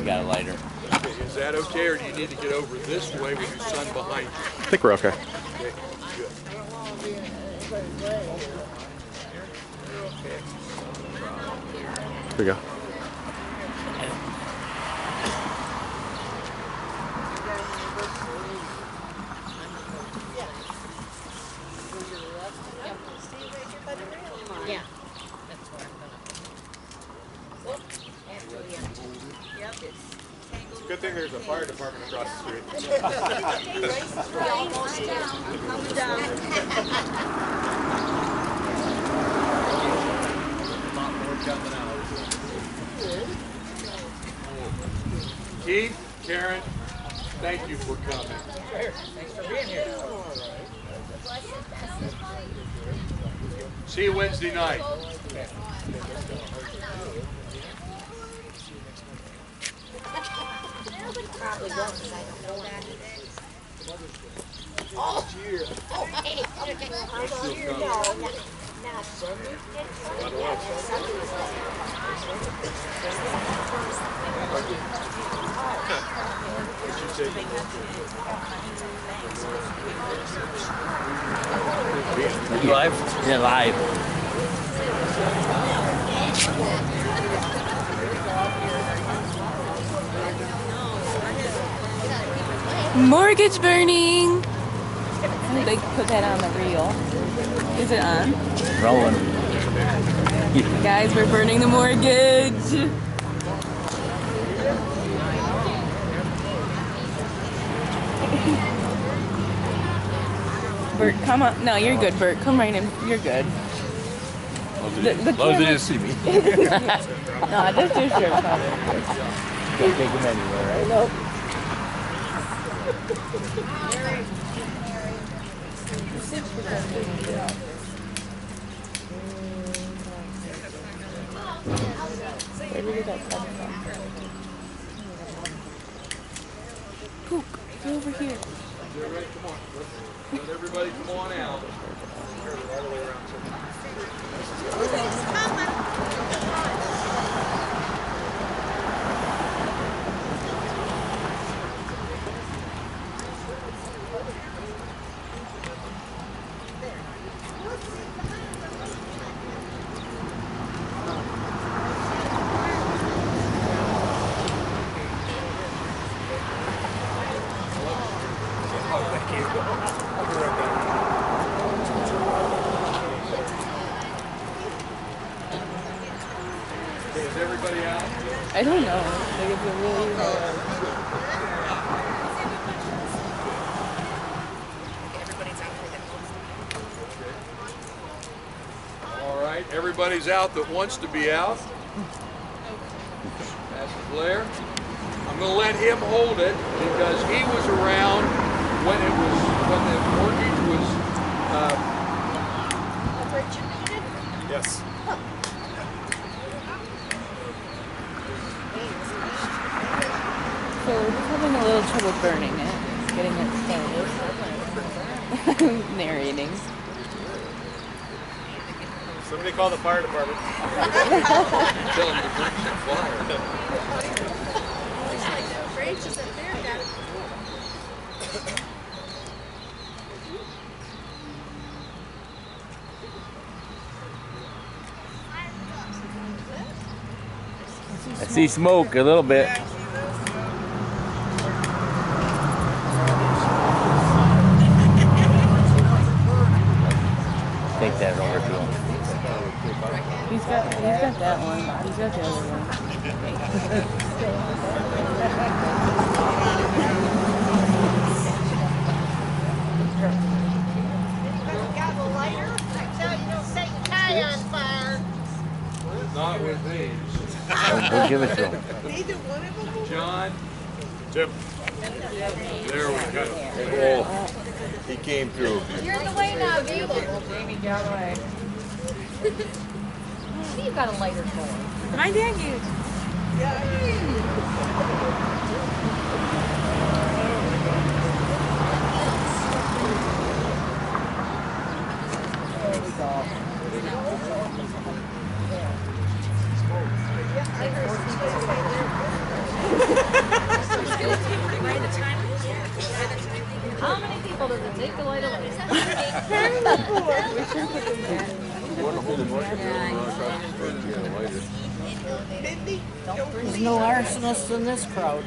You got a lighter. Okay, is that okay, or do you need to get over this way with your son behind you? I think we're okay. Okay, good. Here we go. Yeah. It's a good thing there's a fire department across the street. Keith, Karen, thank you for coming. Thanks for being here. See you Wednesday night. Probably won't, because I don't know that. Oh, hey, okay. No, not Sunday. You live? Yeah, live. Mortgage burning. They put that on the reel. Is it on? Rolling. Guys, we're burning the mortgage. Bert, come on. No, you're good, Bert. Come right in. You're good. The Close it in to see me. No, that's your shirt, Father. Can't take him anywhere, right? Nope. Where did we go? Cook, go over here. All right, come on. Let everybody come on out. Is everybody out? I don't know. Like if you're really All right, everybody's out that wants to be out. Pastor Blair. I'm going to let him hold it because he was around when the mortgage was Originated? Yes. So we're just having a little trouble burning it, getting it started. Narrating. Somebody call the fire department. Tell him to bring some fire. I see smoke a little bit. Take that over to him. He's got that one. He's got the other one. Got a lighter? I tell you, don't set your tie on fire. Not with these. We'll give it to him. Neither one of them? John, Jim. there we go. Oh, he came through. You're in the way now, Jamie. Jamie, get out of the way. See, you got a lighter for him. My dad gave it. There we go. There's no arsonists in this crowd.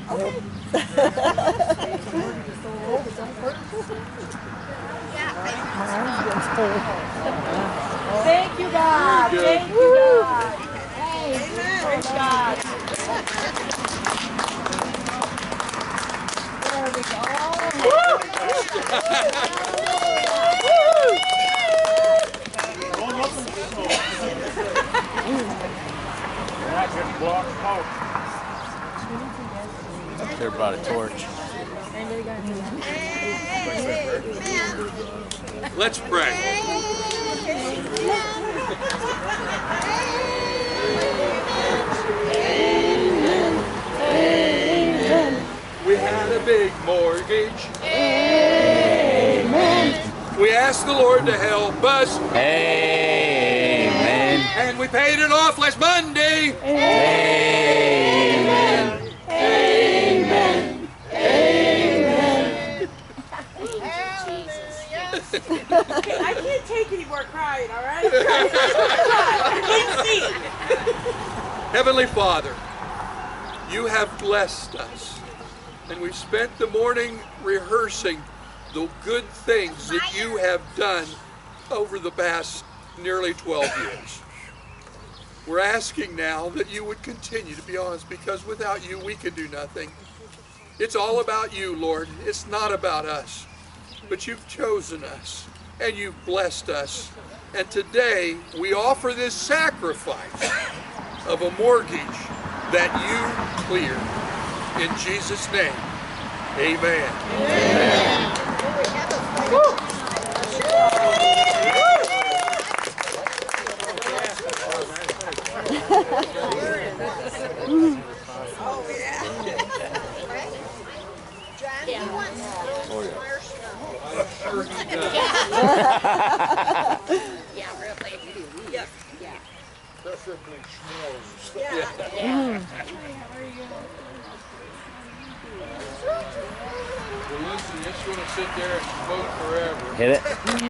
Thank you, God. Thank you, God. Praise God. There we Should have brought a torch. Let's pray. We had a big mortgage. Amen. We asked the Lord to help us. Amen. And we paid it off last Monday. Amen. Amen. Okay, I can't take any more crying, all right? I can't see it. Heavenly Father, you have blessed us, and we spent the morning rehearsing the good things that you have done over the past nearly 12 years. We're asking now that you would continue to be honest, because without you we can do nothing. It's all about you, Lord. It's not about us. But you've chosen us, and you've blessed us. And today we offer this sacrifice of a mortgage that you cleared. In Jesus' name, amen. Amen. John, he wants to go somewhere. Yeah, really. Yep. Yeah. Preferably s'mores. Yeah. Well, listen, it's going to sit there and smoke forever. Hit it.